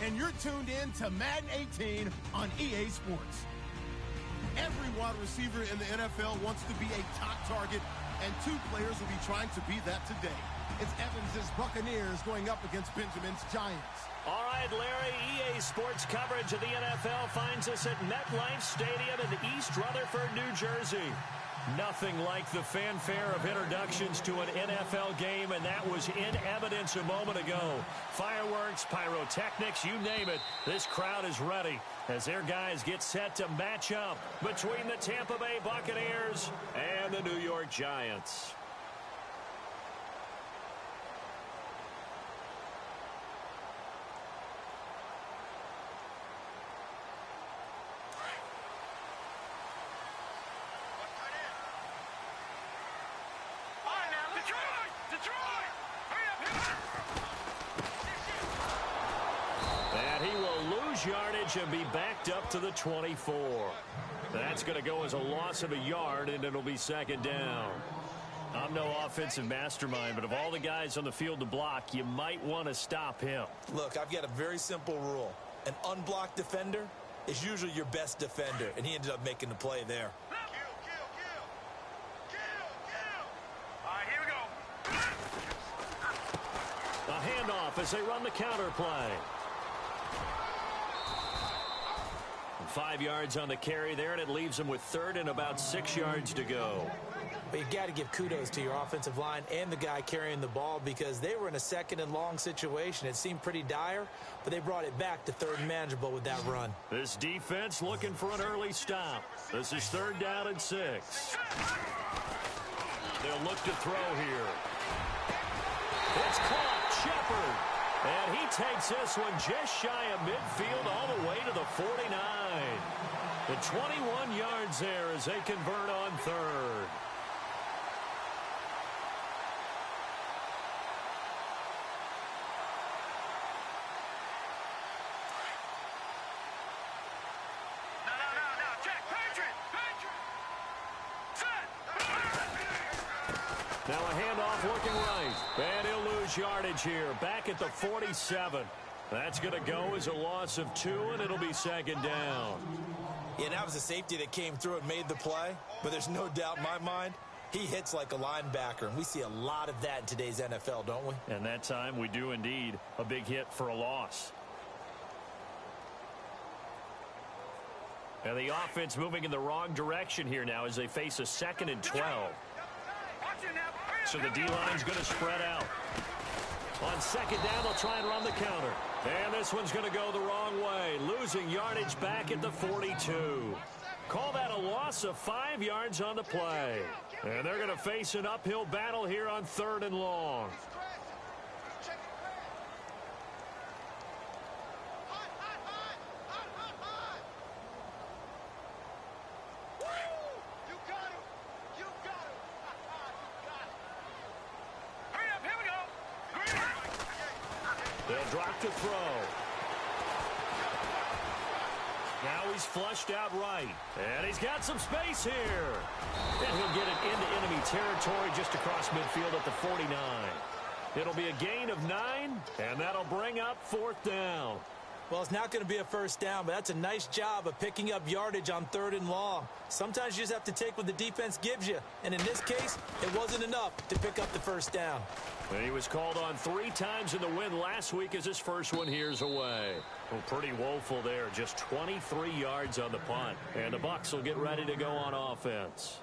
and you're tuned in to Madden 18 on EA Sports. Every wide receiver in the NFL wants to be a top target, and two players will be trying to be that today. It's Evans' Buccaneers going up against Benjamin's Giants. All right, Larry, EA Sports coverage of the NFL finds us at MetLife Stadium in East Rutherford, New Jersey. Nothing like the fanfare of introductions to an NFL game, and that was in evidence a moment ago. Fireworks, pyrotechnics, you name it, this crowd is ready as their guys get set to match up between the Tampa Bay Buccaneers and the New York Giants. And he will lose yardage and be backed up to the 24. That's going to go as a loss of a yard, and it'll be second down. I'm no offensive mastermind, but of all the guys on the field to block, you might want to stop him. Look, I've got a very simple rule. An unblocked defender is usually your best defender, and he ended up making the play there. A handoff as they run the counter play. 5 yards on the carry there, and it leaves them with third and about 6 yards to go. But you got to give kudos to your offensive line and the guy carrying the ball, because they were in a second and long situation. It seemed pretty dire, but they brought it back to third and manageable with that run. This defense looking for an early stop. This is third down and 6. They'll look to throw here. It's caught. Shepard. And he takes this one just shy of midfield all the way to the 49. The 21 yards there as they convert on third. Now a handoff looking right. And he'll lose yardage here. Back at the 47. That's going to go as a loss of 2, and it'll be second down. Yeah, that was a safety that came through and made the play. But there's no doubt in my mind, he hits like a linebacker. And we see a lot of that in today's NFL, don't we? And that time we do indeed. A big hit for a loss. And the offense moving in the wrong direction here now as they face a 2nd and 12. So the D-line's going to spread out. On second down, they'll try and run the counter. And this one's going to go the wrong way, losing yardage back at the 42. Call that a loss of 5 yards on the play. And they're going to face an uphill battle here on third and long. They'll drop to throw. Now he's flushed out right. And he's got some space here. And he'll get it into enemy territory just across midfield at the 49. It'll be a gain of 9, and that'll bring up fourth down. Well, it's not going to be a first down, but that's a nice job of picking up yardage on third and long. Sometimes you just have to take what the defense gives you. And in this case, it wasn't enough to pick up the first down. And he was called on 3 times in the win last week as his first one here's away. Well, pretty woeful there. Just 23 yards on the punt. And the Bucs will get ready to go on offense.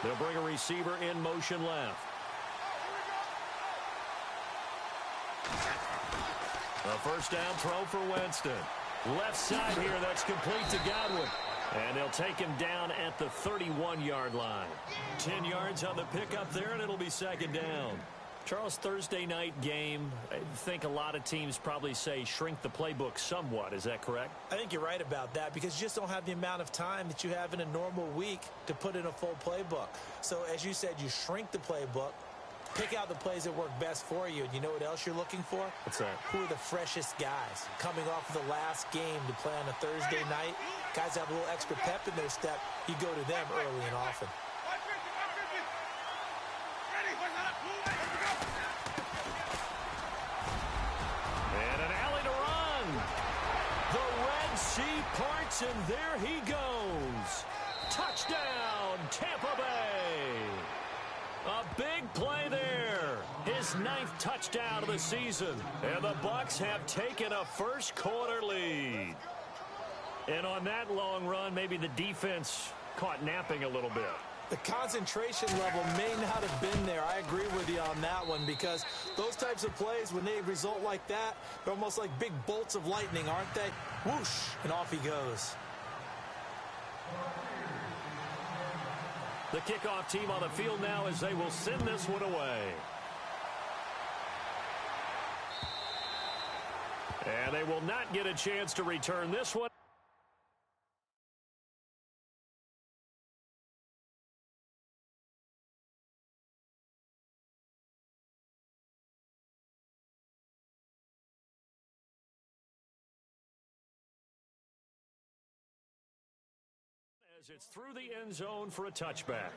They'll bring a receiver in motion left. A first down throw for Winston. Left side here, that's complete to Godwin. And they'll take him down at the 31-yard line. 10 yards on the pickup there, and it'll be second down. Charles, Thursday night game, I think a lot of teams probably say shrink the playbook somewhat. Is that correct? I think you're right about that because you just don't have the amount of time that you have in a normal week to put in a full playbook. So, as you said, you shrink the playbook, pick out the plays that work best for you. And you know what else you're looking for? What's that? Who are the freshest guys coming off of the last game to play on a Thursday night? Guys have a little extra pep in their step. You go to them early and often. And an alley to run. The Red Sea parts, and there he goes. Touchdown, Tampa Bay. A big play there. His 9th touchdown of the season. And the Bucs have taken a first-quarter lead. And on that long run, maybe the defense caught napping a little bit. The concentration level may not have been there. I agree with you on that one because those types of plays, when they result like that, they're almost like big bolts of lightning, aren't they? Whoosh, and off he goes. The kickoff team on the field now as they will send this one away. And they will not get a chance to return this one. As it's through the end zone for a touchback.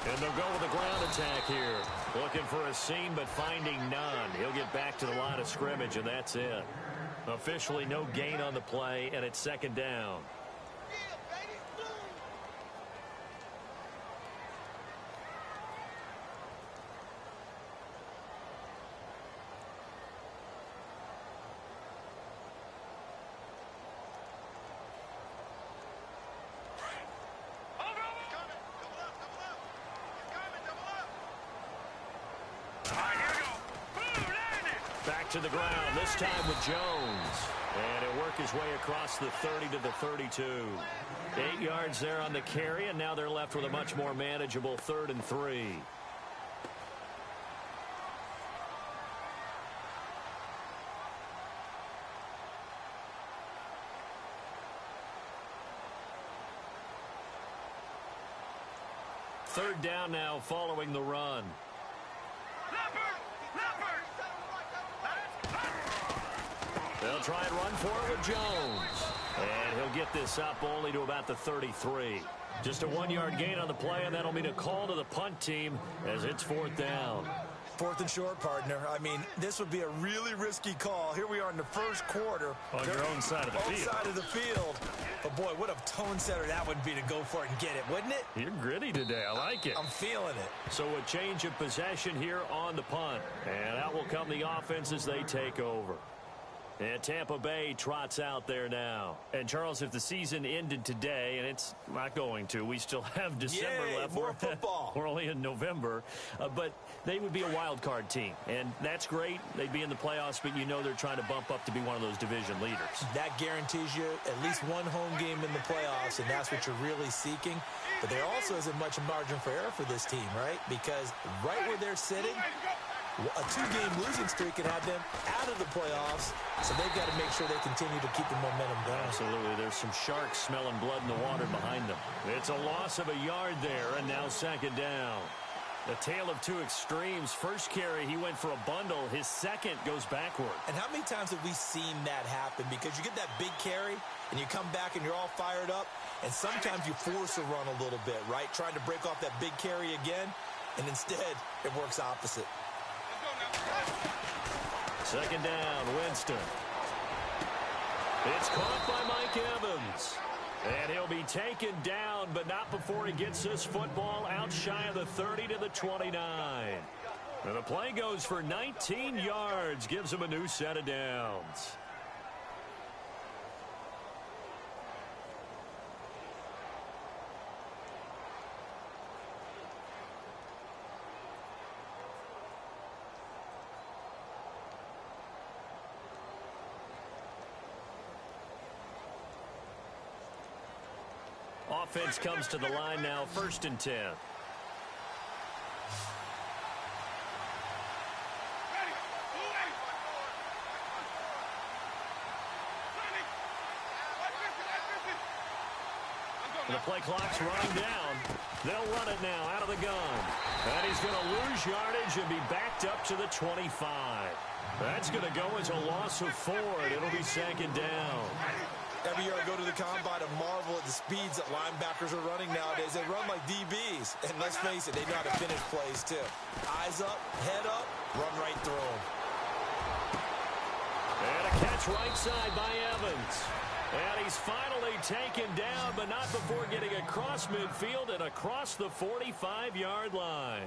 And they'll go with a ground attack here. Looking for a seam, but finding none. He'll get back to the line of scrimmage, and that's it. Officially no gain on the play, and it's second down. Back to the ground, this time with Jones. And he'll work his way across the 30 to the 32. 8 yards there on the carry, and now they're left with a much more manageable 3rd and 3. Third down now following the run. They'll try and run for it with Jones. And he'll get this up only to about the 33. Just a 1-yard gain on the play, and that'll mean a call to the punt team as it's 4th down. 4th and short, partner. I mean, this would be a really risky call. Here we are in the first quarter. On your own side of the field. Side of the field. But, boy, what a tone setter that would be to go for it and get it, wouldn't it? You're gritty today. I like it. I'm feeling it. So a change of possession here on the punt. And out will come the offense as they take over. And Tampa Bay trots out there now. And, Charles, if the season ended today, and it's not going to, we still have December left. More football. We're only in November. But they would be a wild card team. And that's great. They'd be in the playoffs, but you know they're trying to bump up to be one of those division leaders. That guarantees you at least one home game in the playoffs, and that's what you're really seeking. But there also isn't much margin for error for this team, right? Because right where they're sitting, a 2-game losing streak can have them out of the playoffs, so they've got to make sure they continue to keep the momentum going. Absolutely. There's some sharks smelling blood in the water behind them. It's a loss of a yard there, and now second down. The tale of two extremes. First carry, he went for a bundle. His second goes backward. And how many times have we seen that happen? Because you get that big carry, and you come back and you're all fired up, and sometimes you force a run a little bit, right? Trying to break off that big carry again, and instead it works opposite. Second down, Winston. It's caught by Mike Evans. And he'll be taken down, but not before he gets this football out shy of the 30 to the 29. And the play goes for 19 yards, gives him a new set of downs. offense comes to the line now, 1st and 10. The play clock's running down. They'll run it now out of the gun. And he's going to lose yardage and be backed up to the 25. That's going to go as a loss of 4. It'll be 2nd down. Every year I go to the combine and marvel at the speeds that linebackers are running nowadays. They run like DBs. And let's face it, they know how to finish plays too. Eyes up, head up, run right through them. And a catch right side by Evans. And he's finally taken down, but not before getting across midfield and across the 45-yard line.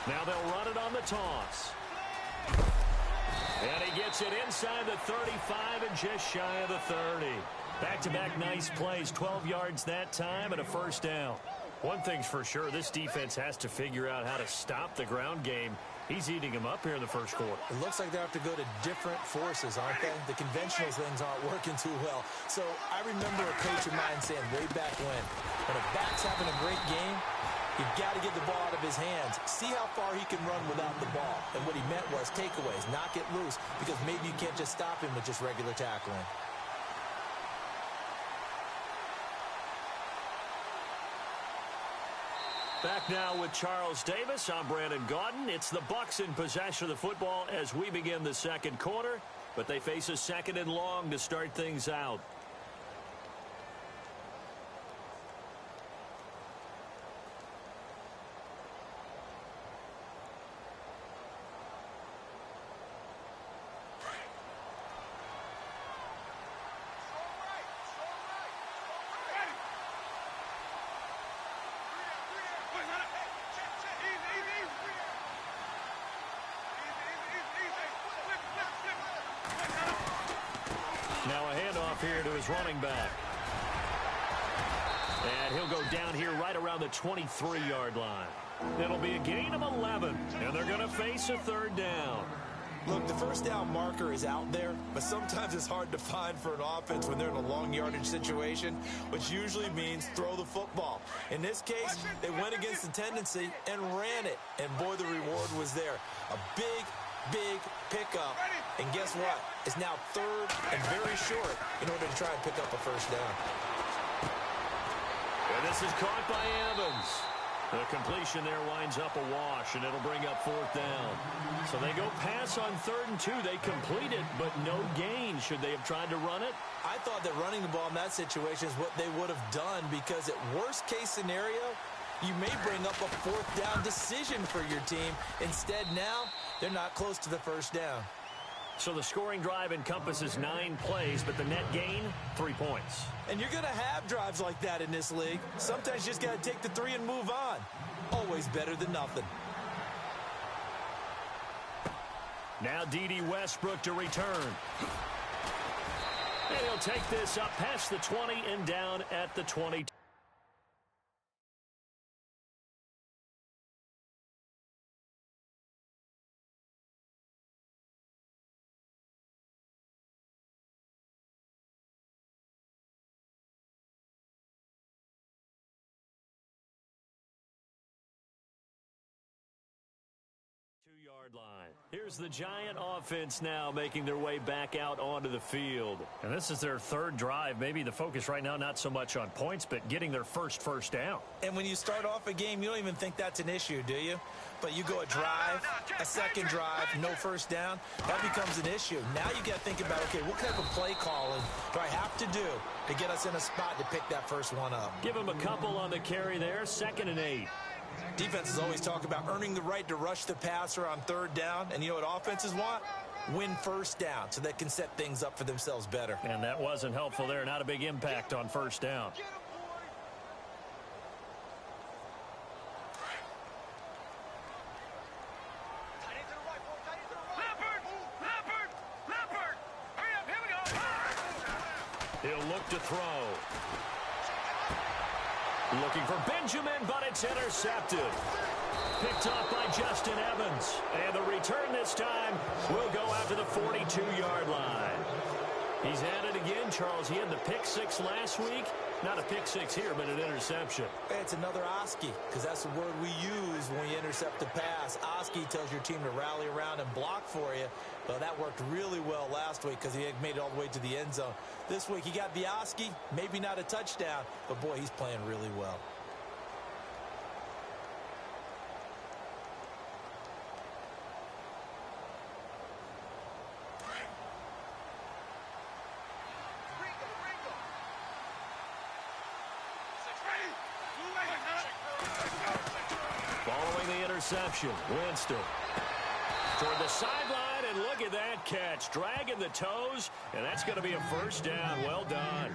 Now they'll run it on the toss. And he gets it inside the 35 and just shy of the 30. Back-to-back nice plays, 12 yards that time and a 1st down. One thing's for sure, this defense has to figure out how to stop the ground game. He's eating them up here in the 1st quarter. It looks like they have to go to different forces, aren't they? The conventional things aren't working too well. So I remember a coach of mine saying way back when a back's having a great game, you've got to get the ball out of his hands. See how far he can run without the ball. And what he meant was takeaways, not get loose, because maybe you can't just stop him with just regular tackling. Back now with Charles Davis. I'm Brandon Gaudin. It's the Bucs in possession of the football as we begin the 2nd quarter, but they face a 2nd and long to start things out. Now a handoff here to his running back. And he'll go down here right around the 23-yard line. It'll be a gain of 11, and they're going to face a 3rd down. Look, the 1st down marker is out there, but sometimes it's hard to find for an offense when they're in a long yardage situation, which usually means throw the football. In this case, they went against the tendency and ran it, and boy, the reward was there. A big pickup, and guess what? It's now 3rd and very short in order to try and pick up a 1st down. And this is caught by Evans. The completion there winds up a wash, and it'll bring up 4th down. So they go pass on 3rd and 2. They complete it, but no gain. Should they have tried to run it? I thought that running the ball in that situation is what they would have done, because at worst case scenario, you may bring up a 4th down decision for your team. Instead, now, they're not close to the 1st down. So the scoring drive encompasses 9 plays, but the net gain, 3 points. And you're going to have drives like that in this league. Sometimes you just got to take the 3 and move on. Always better than nothing. Now D.D. Westbrook to return. And he'll take this up past the 20 and down at the 22. Line. Here's the Giant offense now making their way back out onto the field. And this is their 3rd drive. Maybe the focus right now not so much on points, but getting their first down. And when you start off a game, you don't even think that's an issue, do you? But you go a drive, a 2nd drive, no 1st down, that becomes an issue. Now you got to think about, okay, what type of play calling do I have to do to get us in a spot to pick that first one up? Give them a couple on the carry there, 2nd and 8. Defenses always talk about earning the right to rush the passer on 3rd down. And you know what offenses want? Win 1st down so they can set things up for themselves better. And that wasn't helpful there. Not a big impact on 1st down. He'll look to throw. Looking for Benjamin, but it's intercepted. Picked off by Justin Evans. And the return this time will go out to the 42-yard line. He's at it again, Charles. He had the pick six last week. Not a pick six here, but an interception. It's another Oski, because that's the word we use when you intercept a pass. Oski tells your team to rally around and block for you. Well, that worked really well last week because he had made it all the way to the end zone. This week, he got the Oski, maybe not a touchdown, but, boy, he's playing really well. Following the interception, Winston toward the sideline, and look at that catch. Dragging the toes, and that's going to be a first down. Well done.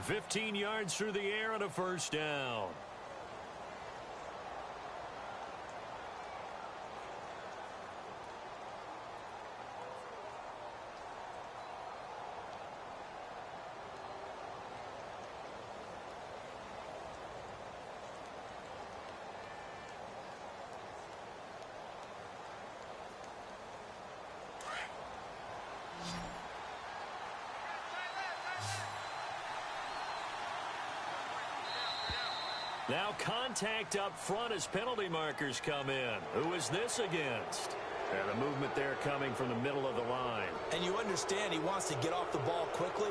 15 yards through the air and a first down. Now contact up front as penalty markers come in. Who is this against? And the movement there coming from the middle of the line. And you understand he wants to get off the ball quickly,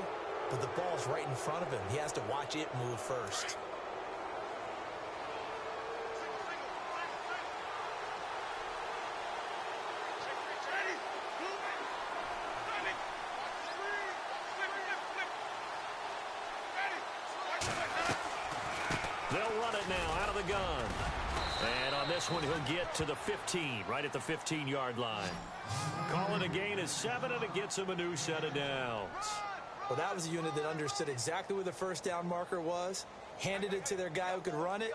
but the ball's right in front of him. He has to watch it move first. They'll run it now out of the gun. And on this one, he'll get to the 15, right at the 15-yard line. Call it a gain of 7, and it gets him a new set of downs. Well, that was a unit that understood exactly where the first down marker was, handed it to their guy who could run it,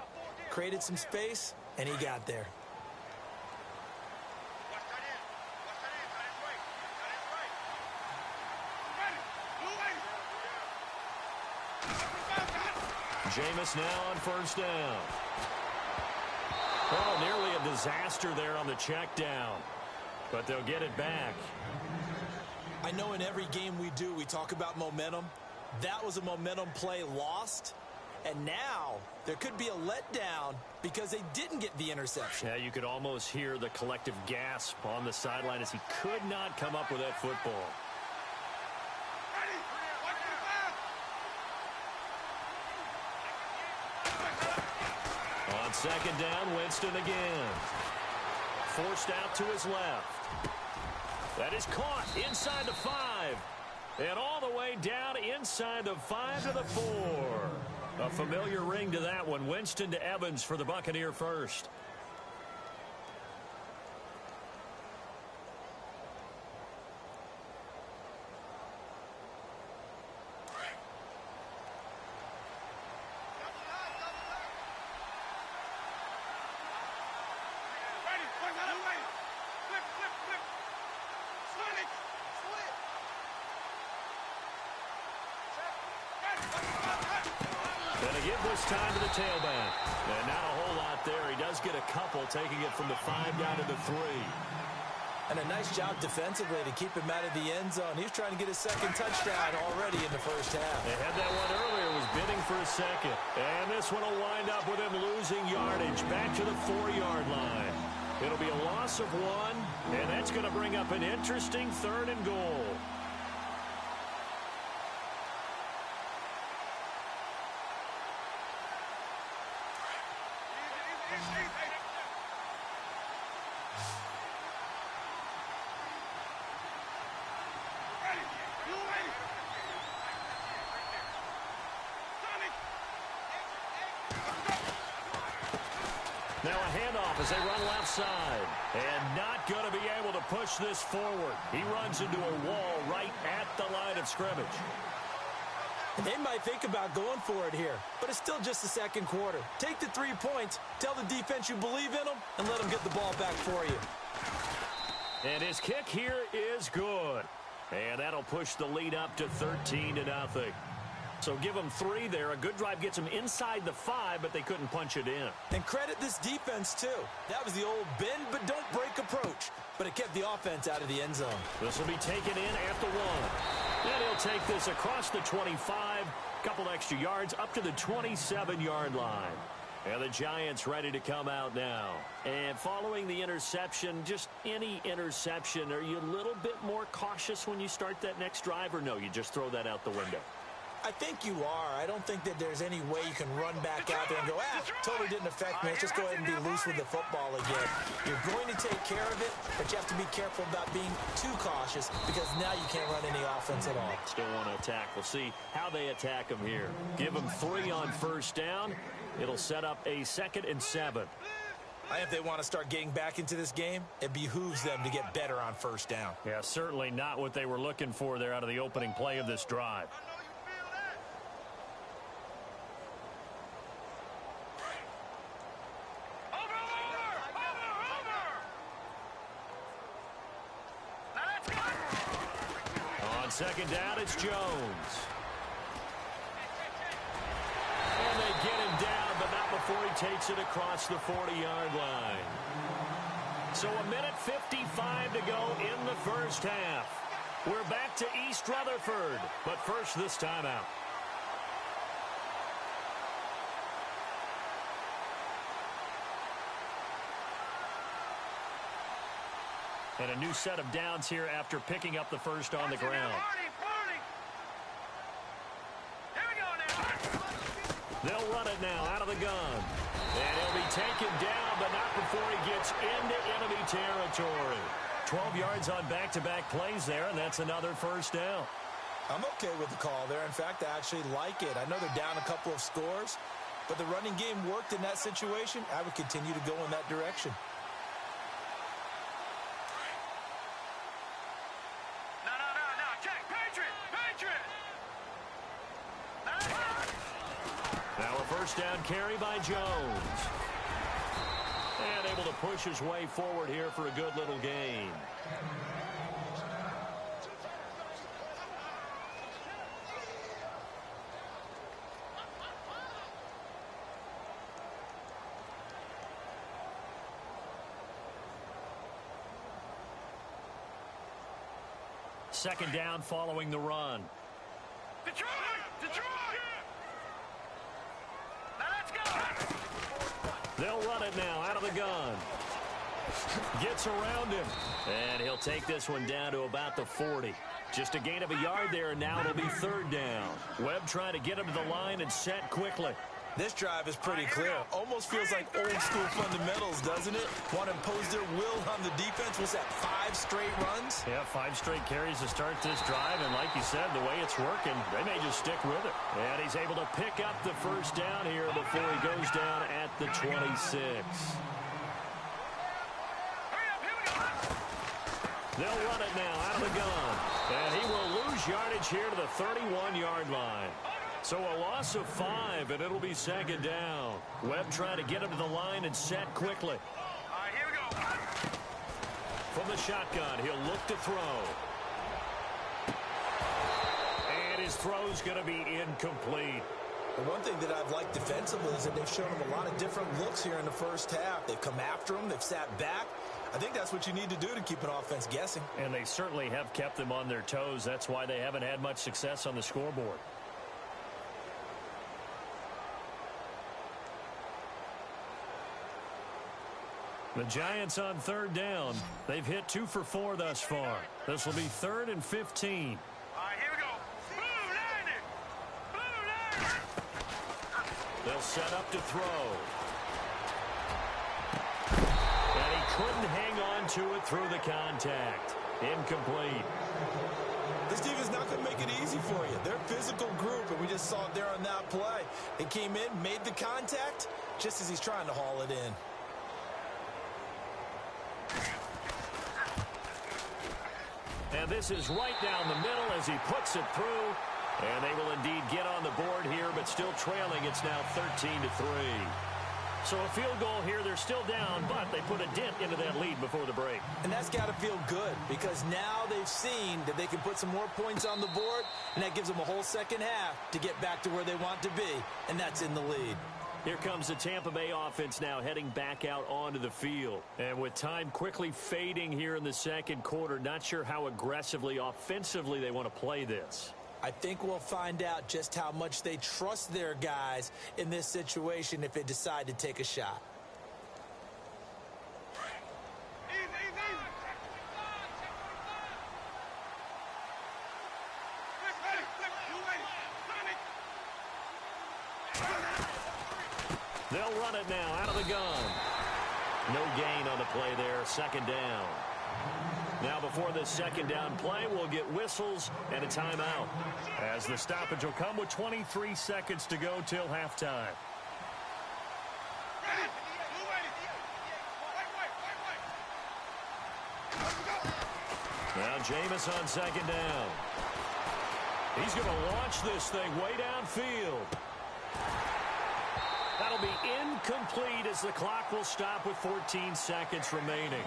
created some space, and he got there. Jameis now on first down. Oh, nearly a disaster there on the check down. But they'll get it back. I know in every game we do, we talk about momentum. That was a momentum play lost. And now there could be a letdown because they didn't get the interception. Yeah, you could almost hear the collective gasp on the sideline as he could not come up with that football. On second down, Winston again. Forced out to his left. That is caught inside the 5. And all the way down inside the 5 to the 4. A familiar ring to that one. Winston to Evans for the Buccaneer first. This time to the tailback. And not a whole lot there. He does get a couple, taking it from the 5 down to the 3. And a nice job defensively to keep him out of the end zone. He's trying to get his second touchdown already in the first half. They had that one earlier, was bidding for a second. And this one will wind up with him losing yardage back to the 4-yard line. It'll be a loss of 1, and that's going to bring up an interesting 3rd and goal. Now a handoff as they run left side. And not going to be able to push this forward. He runs into a wall right at the line of scrimmage. They might think about going for it here, but it's still just the second quarter. Take the 3 points, tell the defense you believe in them, and let them get the ball back for you. And his kick here is good. And that'll push the lead up to 13-0. So So give them 3 there. A good drive gets them inside the 5, but they couldn't punch it in. And credit this defense, too. That was the old bend but don't break approach, but it kept the offense out of the end zone. This will be taken in at the 1. And he'll take this across the 25, couple extra yards up to the 27-yard line. And the Giants ready to come out now. And following the interception, just any interception, are you a little bit more cautious when you start that next drive, or no, you just throw that out the window? I think you are. I don't think that there's any way you can run back out there and go, totally didn't affect me. Let's just go ahead and be loose with the football again. You're going to take care of it, but you have to be careful about being too cautious because now you can't run any offense at all. Still want to attack. We'll see how they attack them here. Give them 3 on first down. It'll set up a 2nd and 7. If they want to start getting back into this game, it behooves them to get better on first down. Yeah, certainly not what they were looking for there out of the opening play of this drive. On second down, it's Jones. And they get him down, but not before he takes it across the 40-yard line. So 1:55 to go in the first half. We're back to East Rutherford, but first this time out. And a new set of downs here after picking up the first on the ground. They'll run it now out of the gun. And he'll be taken down, but not before he gets into enemy territory. 12 yards on back-to-back plays there, and that's another first down. I'm okay with the call there. In fact, I actually like it. I know they're down a couple of scores, but the running game worked in that situation. I would continue to go in that direction. Now a first down carry by Jones. And able to push his way forward here for a good little gain. Second down following the run. Detroit! They'll run it now out of the gun. Gets around him. And he'll take this one down to about the 40. Just a gain of a yard there, and now it'll be third down. Webb trying to get him to the line and set quickly. This drive is pretty clear. Almost feels like old school fundamentals, doesn't it? Want to impose their will on the defense. Was that 5 straight runs? Yeah, 5 straight carries to start this drive. And like you said, the way it's working, they may just stick with it. And he's able to pick up the first down here before he goes down at the 26. They'll run it now out of the gun. And he will lose yardage here to the 31-yard line. So a loss of 5, and it'll be second down. Webb trying to get him to the line and set quickly. All right, here we go. From the shotgun, he'll look to throw. And his throw's going to be incomplete. The one thing that I've liked defensively is that they've shown him a lot of different looks here in the first half. They've come after him. They've sat back. I think that's what you need to do to keep an offense guessing. And they certainly have kept them on their toes. That's why they haven't had much success on the scoreboard. The Giants on third down. They've hit 2 for 4 thus far. This will be 3rd and 15. All right, here we go. Blue 90. They'll set up to throw. And he couldn't hang on to it through the contact. Incomplete. This team is not going to make it easy for you. They're a physical group, and we just saw it there on that play. They came in, made the contact, just as he's trying to haul it in. And this is right down the middle as he puts it through. And they will indeed get on the board here, but still trailing. It's now 13-3. So a field goal here, they're still down, but they put a dent into that lead before the break. And that's got to feel good because now they've seen that they can put some more points on the board, and that gives them a whole second half to get back to where they want to be, and that's in the lead. Here comes the Tampa Bay offense now heading back out onto the field. And with time quickly fading here in the second quarter, not sure how aggressively, offensively they want to play this. I think we'll find out just how much they trust their guys in this situation if they decide to take a shot. They'll run it now out of the gun. No gain on the play there, second down. Now before this second down play, we'll get whistles and a timeout, as the stoppage will come with 23 seconds to go till halftime. Now Jameis on second down. He's going to launch this thing way downfield. That'll be incomplete as the clock will stop with 14 seconds remaining.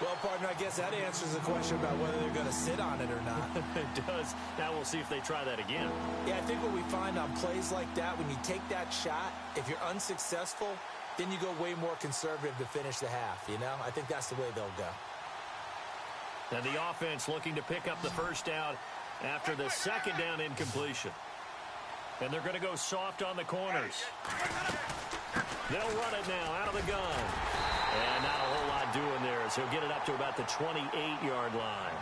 Well, partner, I guess that answers the question about whether they're going to sit on it or not. It does. Now we'll see if they try that again. Yeah, I think what we find on plays like that, when you take that shot, if you're unsuccessful, then you go way more conservative to finish the half, you know? I think that's the way they'll go. And the offense looking to pick up the first down after the second down incompletion. And they're going to go soft on the corners. They'll run it now out of the gun. And not a whole lot doing there as he'll get it up to about the 28-yard line.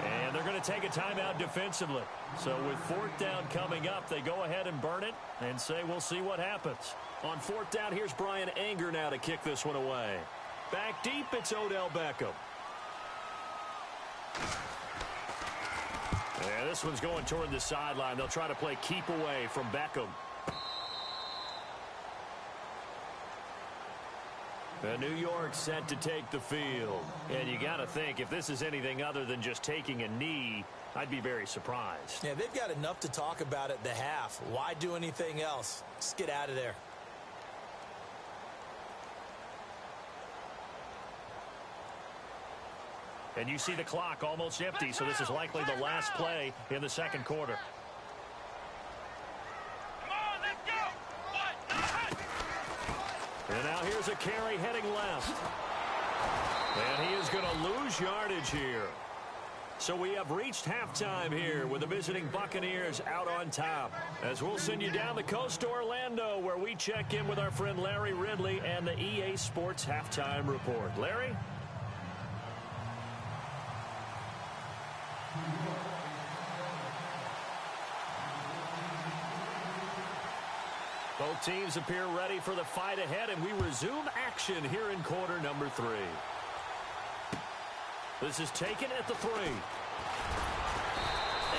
And they're going to take a timeout defensively. So with fourth down coming up, they go ahead and burn it and say we'll see what happens. On fourth down, here's Brian Anger now to kick this one away. Back deep, it's Odell Beckham. Yeah, this one's going toward the sideline. They'll try to play keep away from Beckham. And New York set to take the field. And you got to think, if this is anything other than just taking a knee, I'd be very surprised. Yeah, they've got enough to talk about at the half. Why do anything else? Just get out of there. And you see the clock almost empty, so this is likely the last play in the second quarter. And now here's a carry heading left. And he is going to lose yardage here. So we have reached halftime here with the visiting Buccaneers out on top. As we'll send you down the coast to Orlando, where we check in with our friend Larry Ridley and the EA Sports Halftime Report. Larry? Both teams appear ready for the fight ahead, and we resume action here in quarter number 3. This is taken at the 3.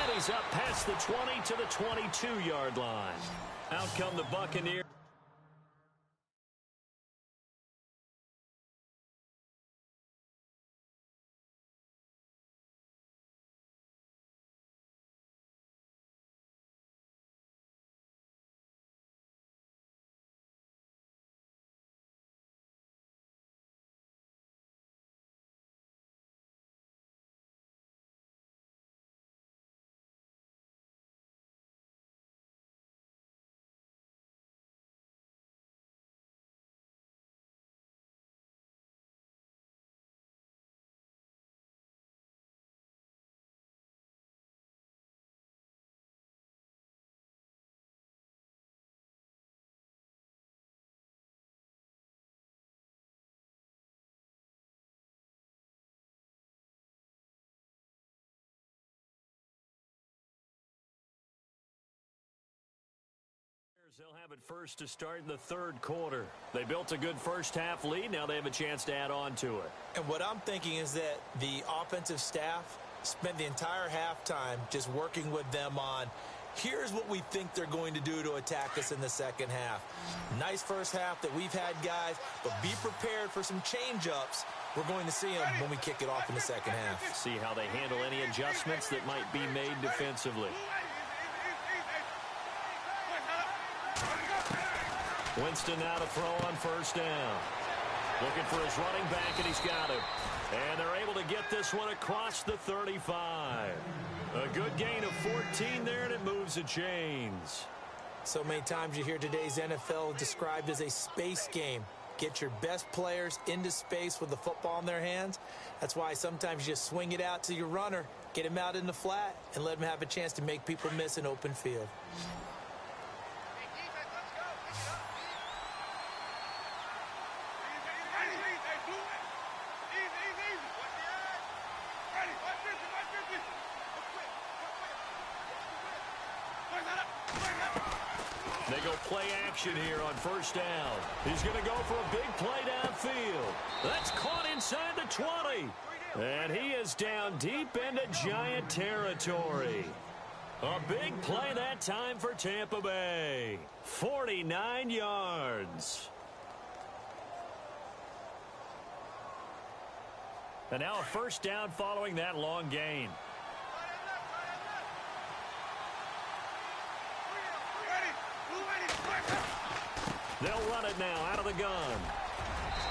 And he's up past the 20 to the 22-yard line. Out come the Buccaneers. They'll have it first to start in the third quarter. They built a good first half lead. Now they have a chance to add on to it. And what I'm thinking is that the offensive staff spent the entire halftime just working with them on, here's what we think they're going to do to attack us in the second half. Nice first half that we've had, guys, but be prepared for some change-ups. We're going to see them when we kick it off in the second half. See how they handle any adjustments that might be made defensively. Winston now to throw on first down. Looking for his running back, and he's got him. And they're able to get this one across the 35. A good gain of 14 there, and it moves the chains. So many times you hear today's NFL described as a space game. Get your best players into space with the football in their hands. That's why sometimes you just swing it out to your runner, get him out in the flat, and let him have a chance to make people miss an open field. They go play action here on first down. He's going to go for a big play downfield. That's caught inside the 20. And he is down deep into Giant territory. A big play that time for Tampa Bay. 49 yards. And now a first down following that long gain. They'll run it now out of the gun.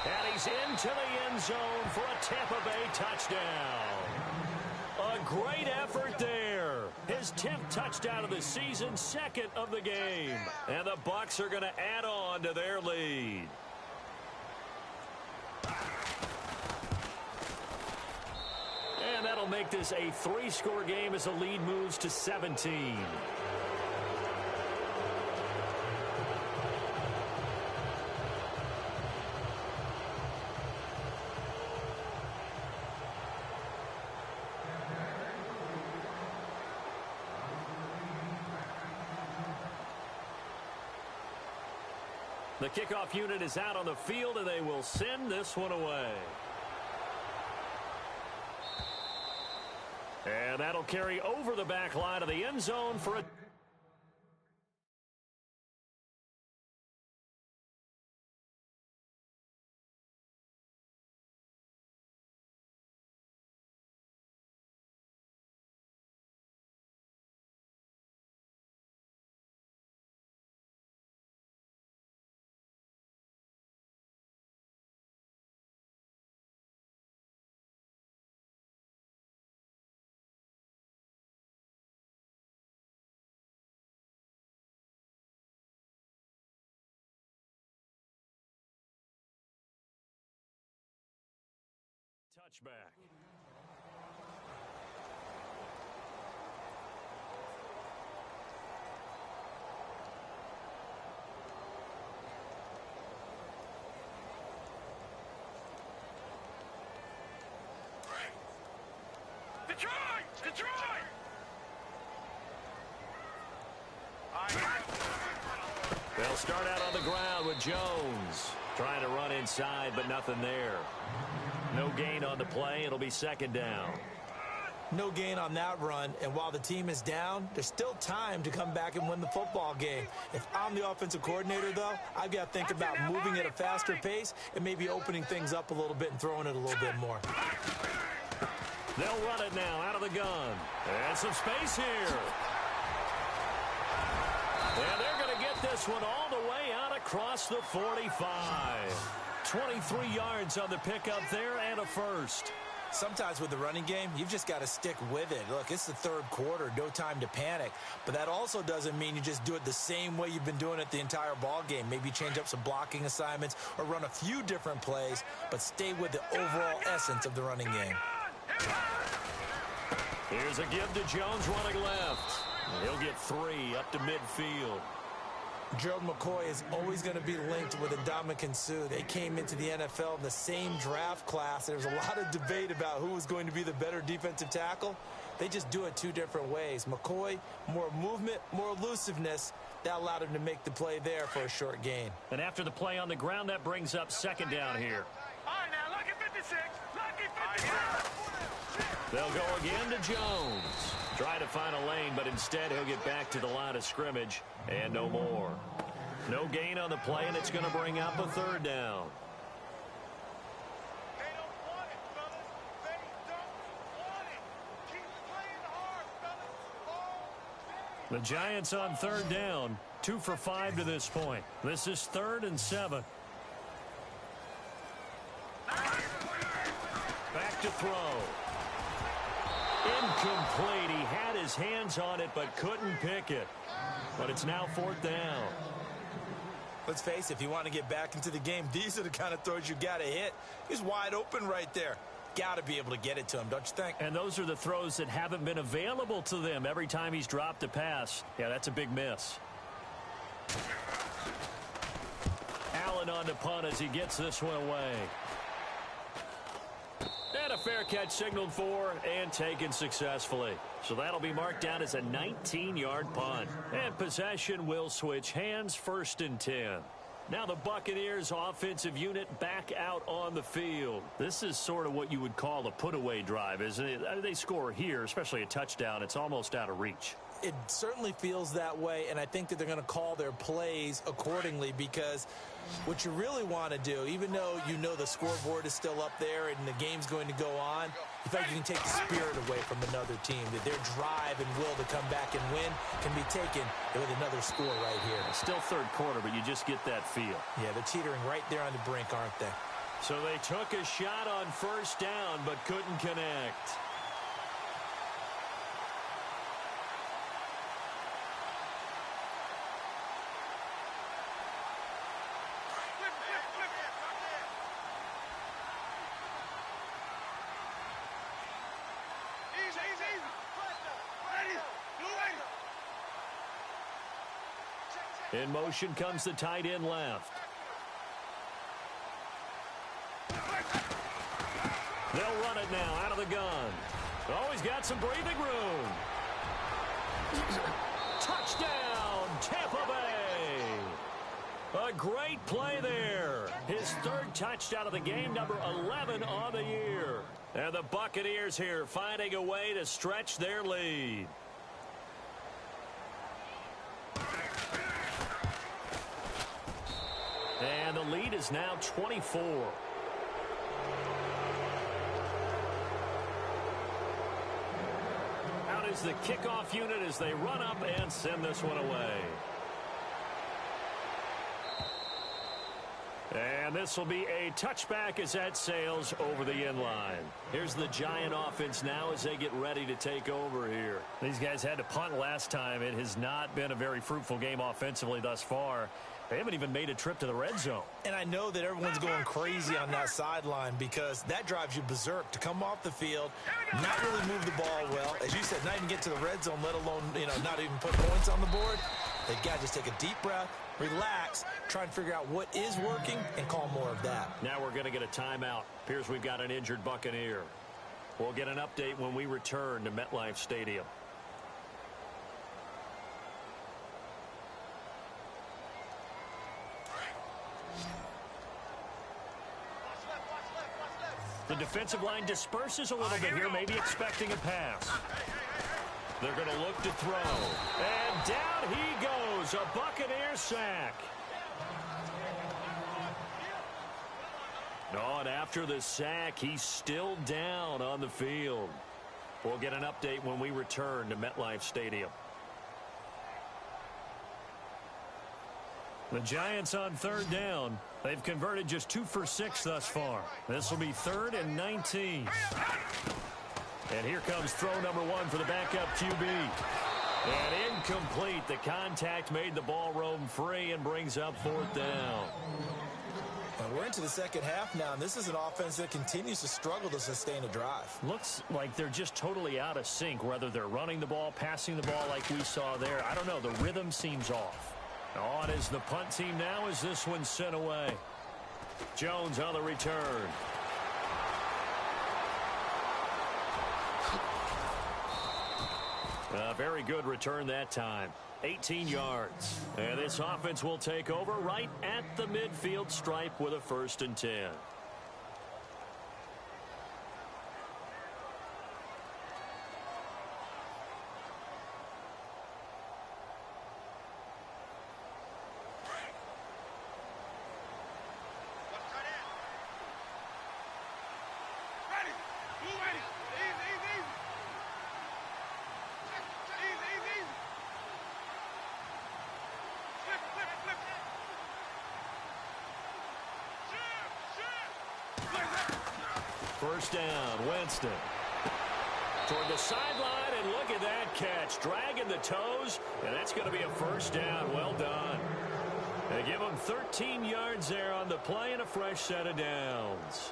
And he's into the end zone for a Tampa Bay touchdown. A great effort there. His 10th touchdown of the season, second of the game. And the Bucs are going to add on to their lead. And that'll make this a 3-score game as the lead moves to 17. The kickoff unit is out on the field, and they will send this one away. And that'll carry over the back line of the end zone for a... touchback. Detroit! Detroit! They'll start out on the ground with Jones. Trying to run inside, but nothing there. No gain on the play. It'll be second down. No gain on that run, and while the team is down, there's still time to come back and win the football game. If I'm the offensive coordinator, though, I've got to think about moving at a faster pace and maybe opening things up a little bit and throwing it a little bit more. They'll run it now out of the gun. And some space here. And they're going to get this one all the way out across the 45. 23 yards on the pickup there and a first. Sometimes with the running game, you've just got to stick with it. Look, it's the third quarter, no time to panic. But that also doesn't mean you just do it the same way you've been doing it the entire ball game. Maybe change up some blocking assignments or run a few different plays, but stay with the overall essence of the running game. Here's a give to Jones running left. He'll get 3 up to midfield. Gerald McCoy is always going to be linked with Ndamukong Suh. They came into the NFL in the same draft class. There was a lot of debate about who was going to be the better defensive tackle. They just do it 2 different ways. McCoy, more movement, more elusiveness. That allowed him to make the play there for a short gain. And after the play on the ground, that brings up second down here. All right, now, lucky 56. Lucky 56. They'll go again to Jones. Try to find a lane, but instead he'll get back to the line of scrimmage and no more. No gain on the play, and it's going to bring up a third down. They don't want it, fellas. They don't want it. Keep playing hard, fellas. All day. The Giants on third down. 2 for 5 to this point. This is 3rd and 7. Back to throw. Incomplete. He had his hands on it but couldn't pick it. But it's now 4th down. Let's face it, if you want to get back into the game, these are the kind of throws you got to hit. He's wide open right there. Got to be able to get it to him, don't you think? And those are the throws that haven't been available to them every time he's dropped a pass. Yeah, that's a big miss. Allen on the punt as he gets this one away. And a fair catch signaled for and taken successfully. So that'll be marked down as a 19-yard punt. And possession will switch hands, 1st and 10. Now the Buccaneers offensive unit back out on the field. This is sort of what you would call a put-away drive, isn't it? They score here, especially a touchdown. It's almost out of reach. It certainly feels that way, and I think that they're going to call their plays accordingly, because what you really want to do, even though you know the scoreboard is still up there and the game's going to go on, in fact, you can take the spirit away from another team. That their drive and will to come back and win can be taken with another score right here. It's still 3rd quarter, but you just get that feel. Yeah, they're teetering right there on the brink, aren't they? So they took a shot on 1st down, but couldn't connect. In motion comes the tight end left. They'll run it now out of the gun. Oh, he's got some breathing room. Touchdown, Tampa Bay. A great play there. His 3rd touchdown of the game, number 11 on the year. And the Buccaneers here finding a way to stretch their lead. And the lead is now 24. Out is the kickoff unit as they run up and send this one away. And this will be a touchback as that sails over the end line. Here's the Giant offense now as they get ready to take over here. These guys had to punt last time. It has not been a very fruitful game offensively thus far. They haven't even made a trip to the red zone. And I know that everyone's going crazy on that sideline, because that drives you berserk to come off the field, not really move the ball well. As you said, not even get to the red zone, let alone, not even put points on the board. They've got to just take a deep breath, relax, try and figure out what is working, and call more of that. Now we're going to get a timeout. Appears we've got an injured Buccaneer. We'll get an update when we return to MetLife Stadium. The defensive line disperses a little bit here, maybe expecting a pass. They're going to look to throw. And down he goes, a Buccaneer sack. Oh, and after the sack, he's still down on the field. We'll get an update when we return to MetLife Stadium. The Giants on 3rd down. They've converted just 2 for 6 thus far. This will be 3rd and 19. And here comes throw number 1 for the backup QB. And incomplete. The contact made the ball roam free and brings up 4th down. We're into the second half now, and this is an offense that continues to struggle to sustain a drive. Looks like they're just totally out of sync, whether they're running the ball, passing the ball like we saw there. I don't know. The rhythm seems off. On is the punt team now as this one's sent away. Jones on the return. A very good return that time. 18 yards. And this offense will take over right at the midfield stripe with a 1st and 10. first down. Winston toward the sideline, and look at that catch. Dragging the toes, and that's going to be a first down. Well done. They give him 13 yards there on the play and a fresh set of downs.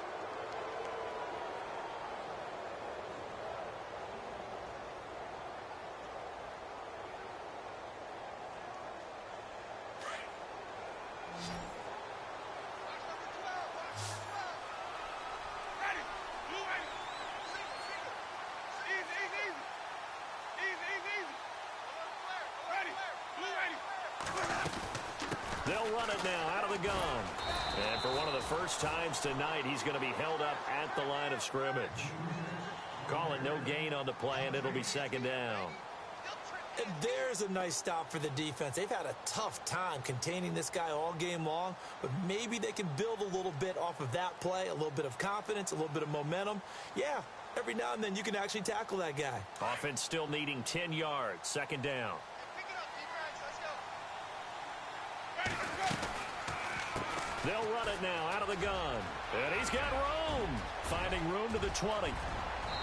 They'll run it now out of the gun. And for one of the first times tonight, he's going to be held up at the line of scrimmage. Call it no gain on the play, and it'll be second down. And there's a nice stop for the defense. They've had a tough time containing this guy all game long, but maybe they can build a little bit off of that play, a little bit of confidence, a little bit of momentum. Yeah, every now and then you can actually tackle that guy. Offense still needing 10 yards. Second down. They'll run it now out of the gun. And he's got room. Finding room to the 20.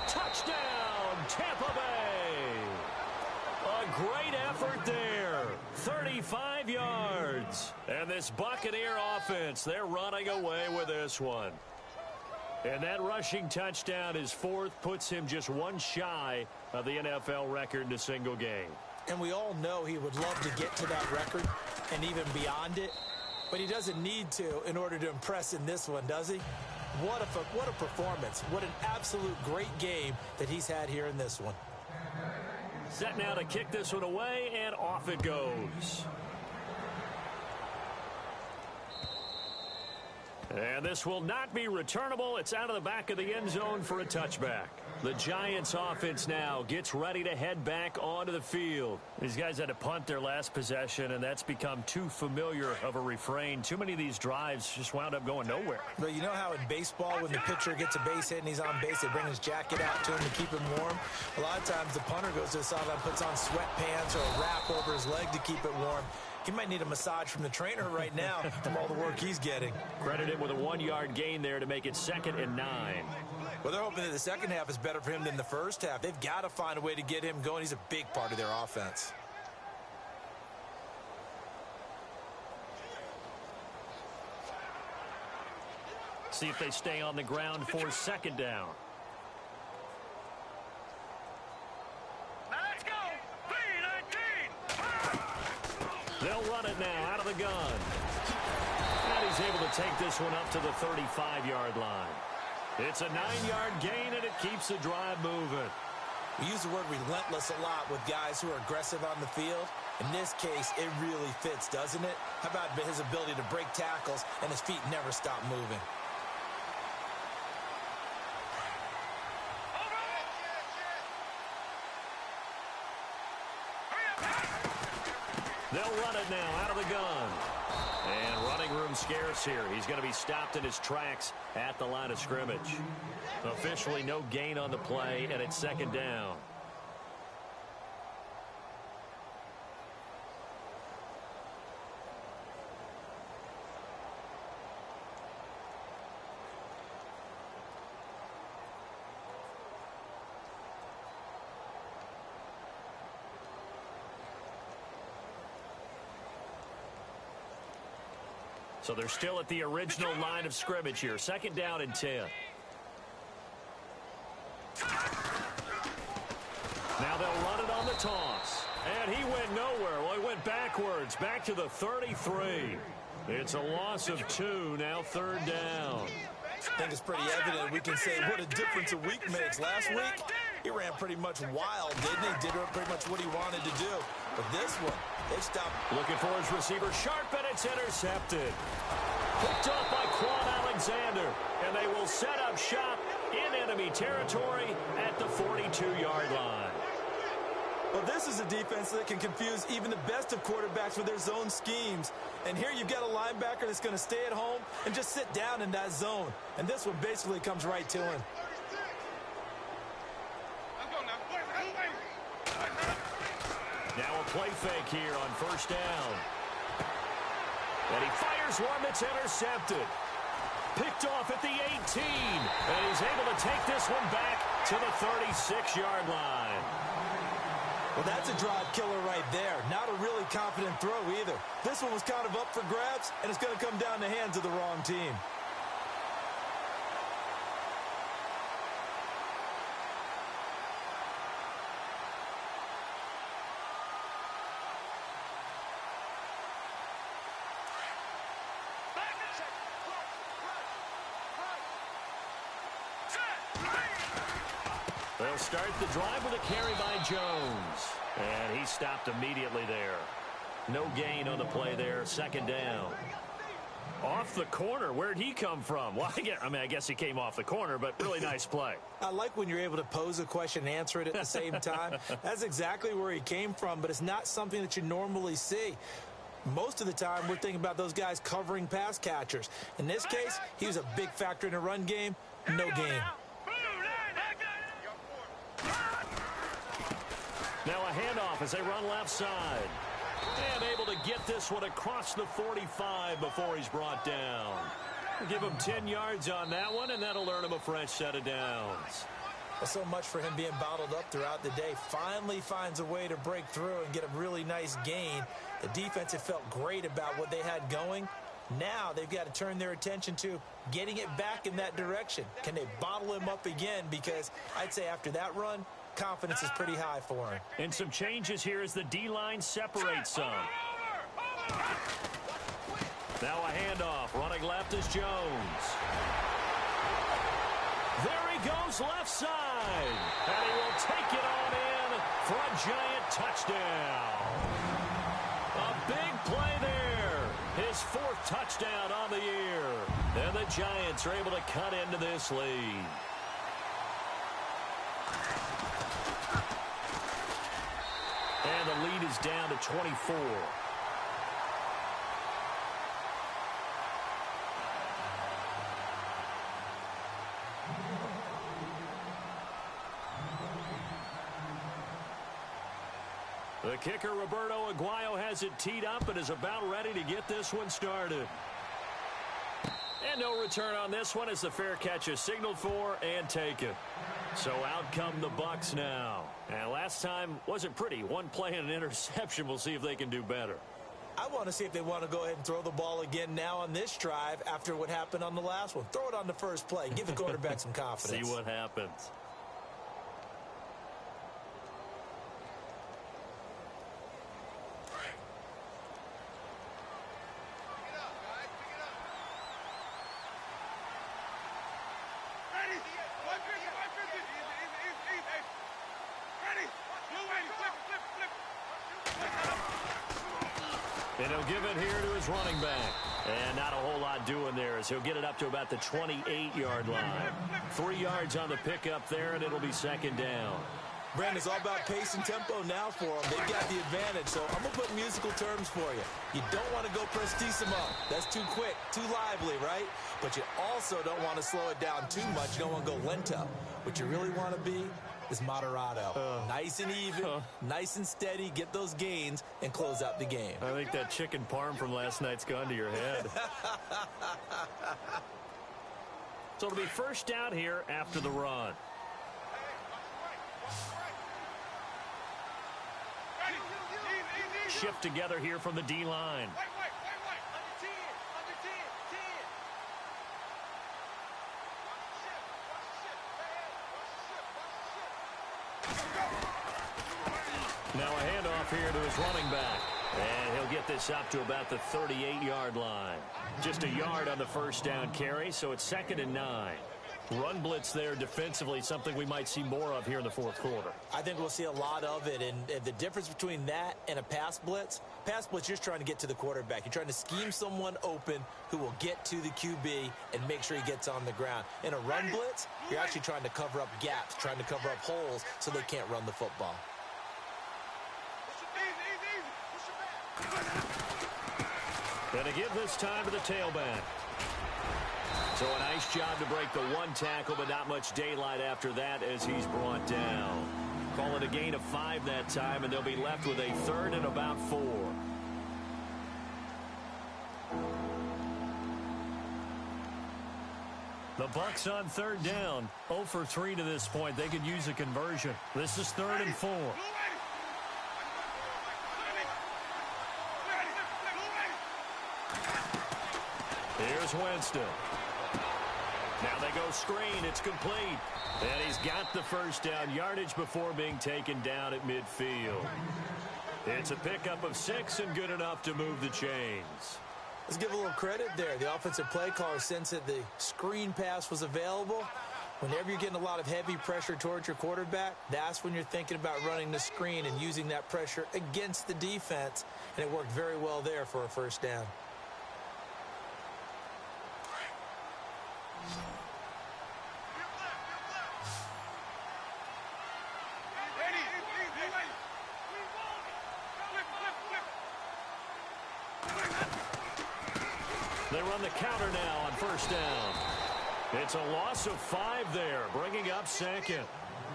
Touchdown, Tampa Bay. A great effort there. 35 yards. And this Buccaneer offense, they're running away with this one. And that rushing touchdown, his fourth, puts him just one shy of the NFL record in a single game. And we all know he would love to get to that record and even beyond it. But he doesn't need to in order to impress in this one, does he? What a performance. What an absolute great game that he's had here in this one. Set now to kick this one away, and off it goes. And this will not be returnable. It's out of the back of the end zone for a touchback. The Giants offense now gets ready to head back onto the field. These guys had to punt their last possession, and that's become too familiar of a refrain. Too many of these drives just wound up going nowhere. But you know how in baseball, when the pitcher gets a base hit and he's on base, they bring his jacket out to him to keep him warm? A lot of times the punter goes to the sideline, puts on sweatpants or a wrap over his leg to keep it warm. He might need a massage from the trainer right now from all the work he's getting. Credit him with a 1-yard gain there to make it 2nd and 9. Well, they're hoping that the second half is better for him than the first half. They've got to find a way to get him going. He's a big part of their offense. See if they stay on the ground for second down. Let's go. 3-19. They'll run it now out of the gun. And he's able to take this one up to the 35-yard line. It's a 9-yard gain, and it keeps the drive moving. We use the word relentless a lot with guys who are aggressive on the field. In this case, it really fits, doesn't it? How about his ability to break tackles and his feet never stop moving? They'll run it now out of the gun. And running room scarce here. He's going to be stopped in his tracks at the line of scrimmage. Officially no gain on the play, and it's second down. So they're still at the original line of scrimmage here. Second down and 10. Now they'll run it on the toss. And he went nowhere. Well, he went backwards, back to the 33. It's a loss of 2, now third down. I think it's pretty evident. We can say what a difference a week makes. Last week, he ran pretty much wild, didn't he? Did pretty much what he wanted to do. But this one, they stopped. Looking for his receiver, sharp, and it's intercepted. Picked off by Quan Alexander, and they will set up shop in enemy territory at the 42-yard line. Well, this is a defense that can confuse even the best of quarterbacks with their zone schemes. And here you've got a linebacker that's going to stay at home and just sit down in that zone. And this one basically comes right to him. Now a play fake here on first down. And he fires one that's intercepted. Picked off at the 18. And he's able to take this one back to the 36-yard line. Well, that's a drive killer right there. Not a really confident throw either. This one was kind of up for grabs, and it's going to come down the hands of the wrong team. They'll start the drive with a carry by Jones. And he stopped immediately there. No gain on the play there. Second down. Off the corner. Where'd he come from? Well, I guess he came off the corner, but really nice play. I like when you're able to pose a question and answer it at the same time. That's exactly where he came from, but it's not something that you normally see. Most of the time, we're thinking about those guys covering pass catchers. In this case, he was a big factor in the run game. No gain. Now a handoff as they run left side. And able to get this one across the 45 before he's brought down. Give him 10 yards on that one, and that'll earn him a fresh set of downs. Well, so much for him being bottled up throughout the day. Finally finds a way to break through and get a really nice gain. The defense had felt great about what they had going. Now they've got to turn their attention to getting it back in that direction. Can they bottle him up again? Because I'd say after that run, confidence is pretty high for him. And some changes here as the D-line separates some. Now a handoff. Running left is Jones. There he goes left side. And he will take it on in for a giant touchdown. A big play there. His fourth touchdown on the year. And the Giants are able to cut into this lead. And the lead is down to 24. The kicker, Roberto Aguayo, has it teed up and is about ready to get this one started. And no return on this one as the fair catch is signaled for and taken. So out come the Bucs now. And last time wasn't pretty. One play and an interception. We'll see if they can do better. I want to see if they want to go ahead and throw the ball again now on this drive after what happened on the last one. Throw it on the first play. Give the quarterback some confidence. See what happens. And he'll give it here to his running back. And not a whole lot doing there as he'll get it up to about the 28-yard line. 3 yards on the pickup there, and it'll be second down. Brandon, it's all about pace and tempo now for them. They've got the advantage, so I'm going to put musical terms for you. You don't want to go prestissimo. That's too quick, too lively, right? But you also don't want to slow it down too much. You don't want to go lento. What you really want to be is moderato. Nice and even, nice and steady, get those gains, and close out the game. I think that chicken parm from last night's gone to your head. So it'll be first down here after the run. Shift together here from the D-line. Now a handoff here to his running back. And he'll get this up to about the 38-yard line. Just a yard on the first down carry, so it's 2nd and 9. Run blitz there defensively, something we might see more of here in the fourth quarter. I think we'll see a lot of it, and the difference between that and a pass blitz, you're just trying to get to the quarterback. You're trying to scheme someone open who will get to the QB and make sure he gets on the ground. In a run blitz, you're actually trying to cover up gaps, trying to cover up holes so they can't run the football. Gonna give this time to the tailback. So a nice job to break the one tackle, but not much daylight after that as he's brought down. Call it a gain of 5 that time, and they'll be left with a 3rd and about 4. The Bucs on third down, 0 for 3 to this point. They could use a conversion. This is 3rd and 4. Here's Winston. Now they go screen. It's complete. And he's got the first down yardage before being taken down at midfield. It's a pickup of 6 and good enough to move the chains. Let's give a little credit there. The offensive play caller sensed that the screen pass was available. Whenever you're getting a lot of heavy pressure towards your quarterback, that's when you're thinking about running the screen and using that pressure against the defense. And it worked very well there for a first down. They run the counter now on first down. It's a loss of 5 there, bringing up 2nd.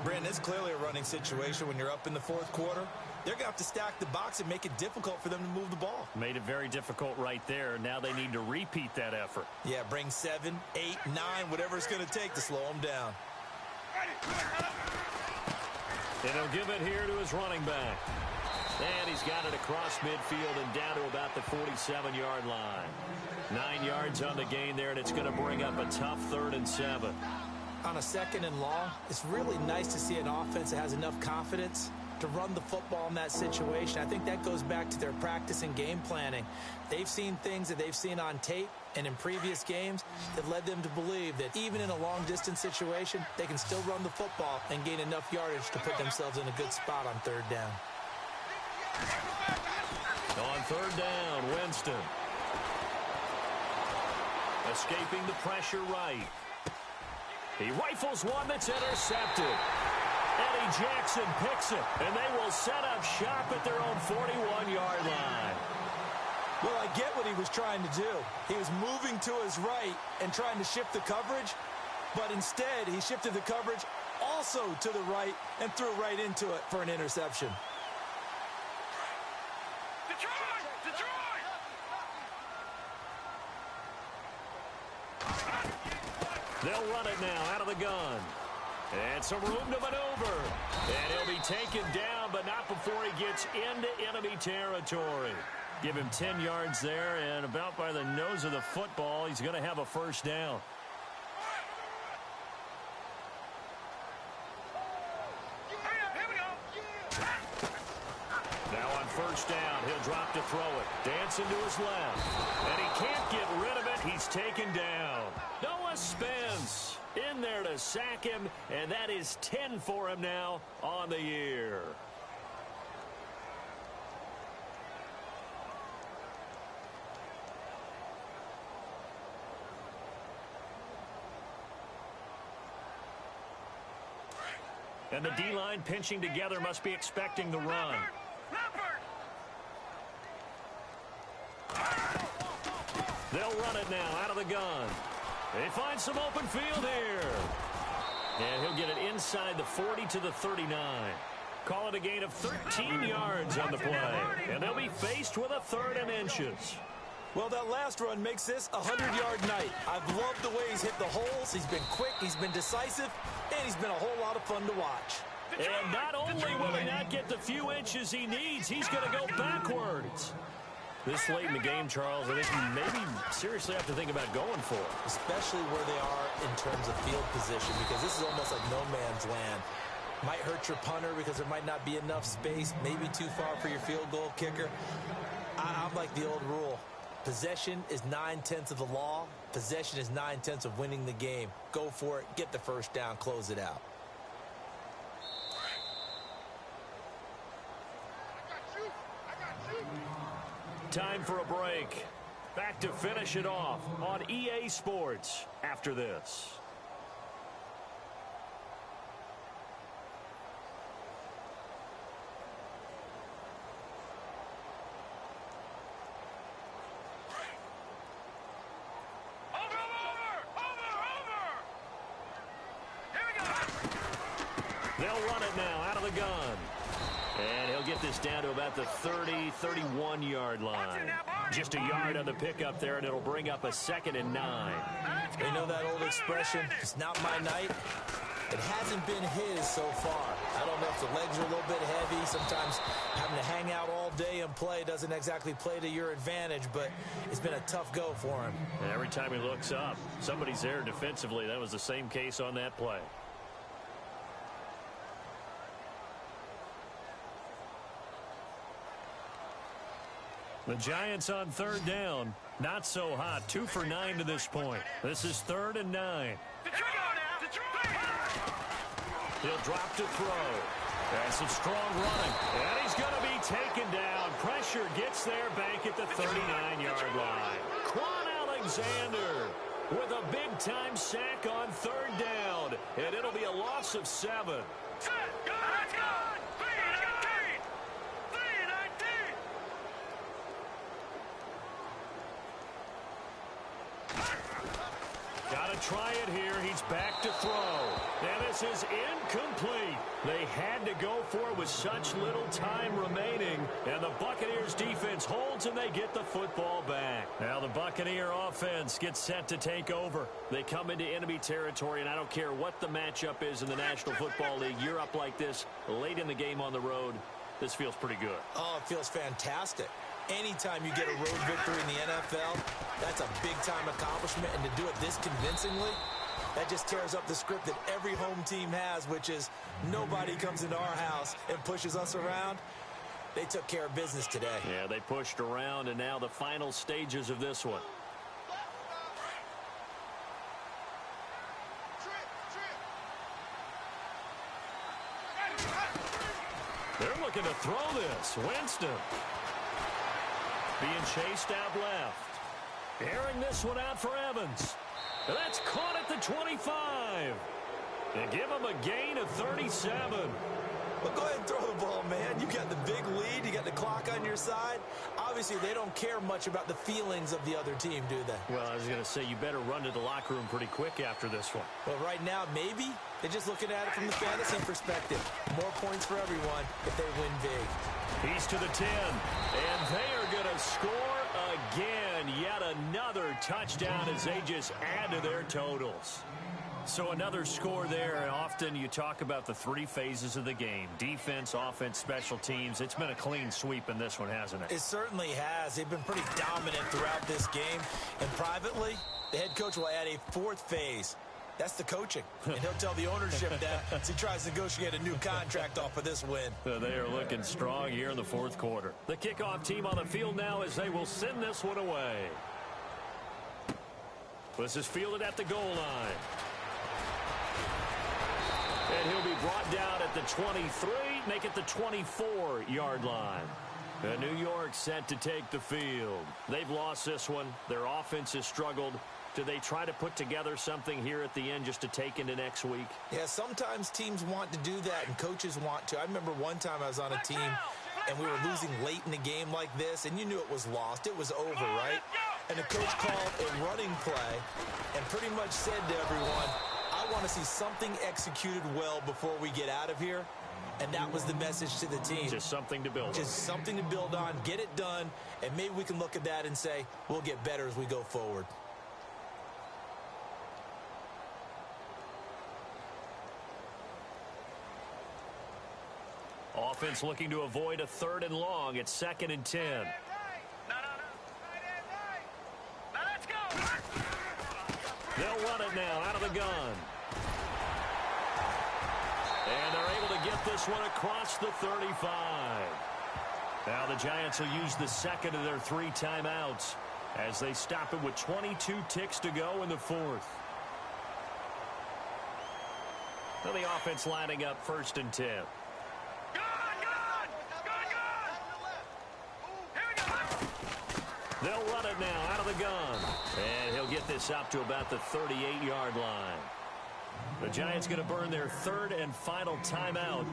Brandon, it's clearly a running situation when you're up in the 4th quarter. They're going to have to stack the box and make it difficult for them to move the ball. Made it very difficult right there. Now they need to repeat that effort. Yeah, bring 7, 8, 9, whatever it's going to take to slow them down. And he'll give it here to his running back. And he's got it across midfield and down to about the 47-yard line. 9 yards on the gain there, and it's going to bring up a tough 3rd and 7. On a 2nd and long, it's really nice to see an offense that has enough confidence to run the football in that situation. I think that goes back to their practice and game planning. They've seen things that they've seen on tape and in previous games that led them to believe that even in a long-distance situation, they can still run the football and gain enough yardage to put themselves in a good spot on 3rd down. On 3rd down, Winston. Escaping the pressure right. He rifles one that's intercepted. Eddie Jackson picks it, and they will set up shop at their own 41-yard line. Well, I get what he was trying to do. He was moving to his right and trying to shift the coverage, but instead he shifted the coverage also to the right and threw right into it for an interception. They'll run it now out of the gun. And some room to maneuver. And he'll be taken down, but not before he gets into enemy territory. Give him 10 yards there, and about by the nose of the football, he's going to have a first down. Now on first down, he'll drop to throw it. Dancing to his left. And he can't get rid of it. He's taken down. Noah Spence in there to sack him, and that is 10 for him now on the year. And the D-line pinching together must be expecting the run. They'll run it now out of the gun. They find some open field here. And he'll get it inside the 40 to the 39. Call it a gain of 13 yards on the play. And they'll be faced with a 3rd and inches. Well, that last run makes this a 100-yard night. I've loved the way he's hit the holes. He's been quick, he's been decisive, and he's been a whole lot of fun to watch. And not only will he not get the few inches he needs, he's going to go backwards. This late in the game, Charles, I think you maybe seriously have to think about going for it. Especially where they are in terms of field position, because this is almost like no man's land. Might hurt your punter because there might not be enough space, maybe too far for your field goal kicker. I'm like the old rule. Possession is 9/10 of the law. Possession is 9/10 of winning the game. Go for it, get the first down, close it out. Time for a break. Back to finish it off on EA Sports after this. They'll run it now out of the gun. And he'll get this down to about the 30, 31-yard line. Just a yard on the pickup there, and it'll bring up a 2nd and 9. You know that old expression, it's not my night? It hasn't been his so far. I don't know if the legs are a little bit heavy. Sometimes having to hang out all day and play doesn't exactly play to your advantage, but it's been a tough go for him. And every time he looks up, somebody's there defensively. That was the same case on that play. The Giants on 3rd down. Not so hot. 2 for 9 to this point. This is 3rd and 9. He'll drop to throw. That's some strong running. And he's going to be taken down. Pressure gets there back at the 39-yard line. Quan Alexander with a big-time sack on 3rd down. And it'll be a loss of 7. Got to try it here. He's back to throw. And this is incomplete. They had to go for it with such little time remaining. And the Buccaneers defense holds and they get the football back. Now the Buccaneer offense gets set to take over. They come into enemy territory, and I don't care what the matchup is in the National Football League. You're up like this late in the game on the road. This feels pretty good. Oh, it feels fantastic. Anytime you get a road victory in the NFL, that's a big-time accomplishment. And to do it this convincingly, that just tears up the script that every home team has, which is nobody comes into our house and pushes us around. They took care of business today. Yeah, they pushed around, and now the final stages of this one. They're looking to throw this. Winston being chased out left. Airing this one out for Evans. And that's caught at the 25. They give him a gain of 37. Well, go ahead and throw the ball, man. You got the big lead. You got the clock on your side. Obviously, they don't care much about the feelings of the other team, do they? Well, I was going to say, you better run to the locker room pretty quick after this one. Well, right now, maybe. They're just looking at it from the fantasy perspective. More points for everyone if they win big. He's to the 10. And they are going to score again. Yet another touchdown as they just add to their totals. So another score there. Often you talk about the 3 phases of the game. Defense, offense, special teams. It's been a clean sweep in this one, hasn't it? It certainly has. They've been pretty dominant throughout this game. And privately, the head coach will add a 4th phase. That's the coaching. And he'll tell the ownership that as he tries to negotiate a new contract off of this win. They are looking strong here in the 4th quarter. The kickoff team on the field now as they will send this one away. This is fielded at the goal line. And he'll be brought down at the 23, make it the 24-yard line. And New York set to take the field. They've lost this one. Their offense has struggled. Do they try to put together something here at the end just to take into next week? Yeah, sometimes teams want to do that and coaches want to. I remember one time I was on a team and we were losing late in a game like this, and you knew it was lost. It was over, right? And the coach called a running play and pretty much said to everyone, I want to see something executed well before we get out of here. And that was the message to the team. Just something to build on. Just something to build on, get it done, and maybe we can look at that and say, we'll get better as we go forward. Offense looking to avoid a 3rd and long. It's 2nd and 10. Now let's go. They'll run it now out of the gun. And they're able to get this one across the 35. Now the Giants will use the 2nd of their 3 timeouts as they stop it with 22 ticks to go in the 4th. Now the offense lining up 1st and 10. They'll run it now out of the gun. And he'll get this up to about the 38-yard line. The Giants going to burn their 3rd and final timeout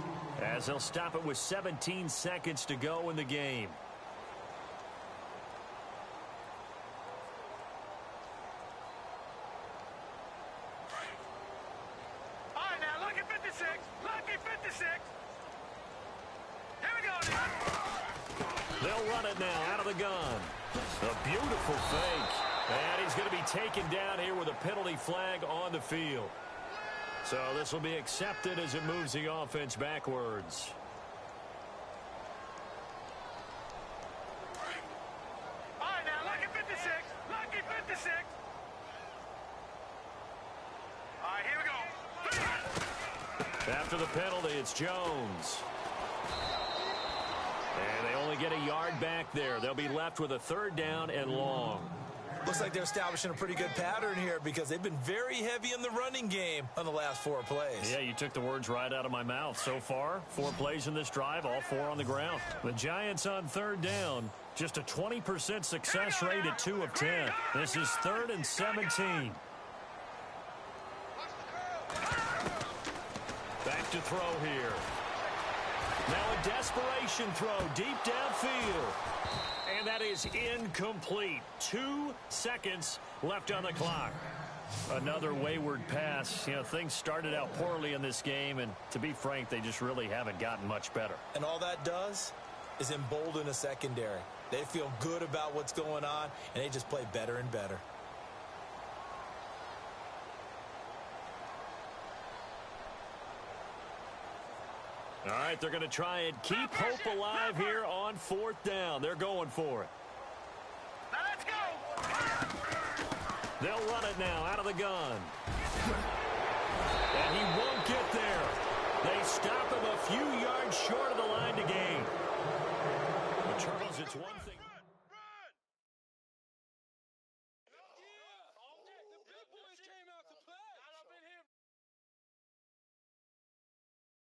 as they'll stop it with 17 seconds to go in the game. All right, now look at 56. Look at 56. Here we run it now out of the gun. A beautiful fake. And he's going to be taken down here with a penalty flag on the field. So this will be accepted as it moves the offense backwards. All right, now, lucky 56. Lucky 56. All right, here we go. After the penalty, it's Jones. And they only get a yard back there. They'll be left with a 3rd down and long. Looks like they're establishing a pretty good pattern here because they've been very heavy in the running game on the last 4 plays. Yeah, you took the words right out of my mouth. So far, 4 plays in this drive, all 4 on the ground. The Giants on 3rd down. Just a 20% success rate at 2 of 10. This is 3rd and 17. Back to throw here. Now a desperation throw deep downfield. And that is incomplete. 2 seconds left on the clock. Another wayward pass. You know, things started out poorly in this game, and to be frank, they just really haven't gotten much better. And all that does is embolden a secondary. They feel good about what's going on, and they just play better and better. All right, they're going to try and keep hope alive here on 4th down. They're going for it. Now let's go. They'll run it now out of the gun. And he won't get there. They stop him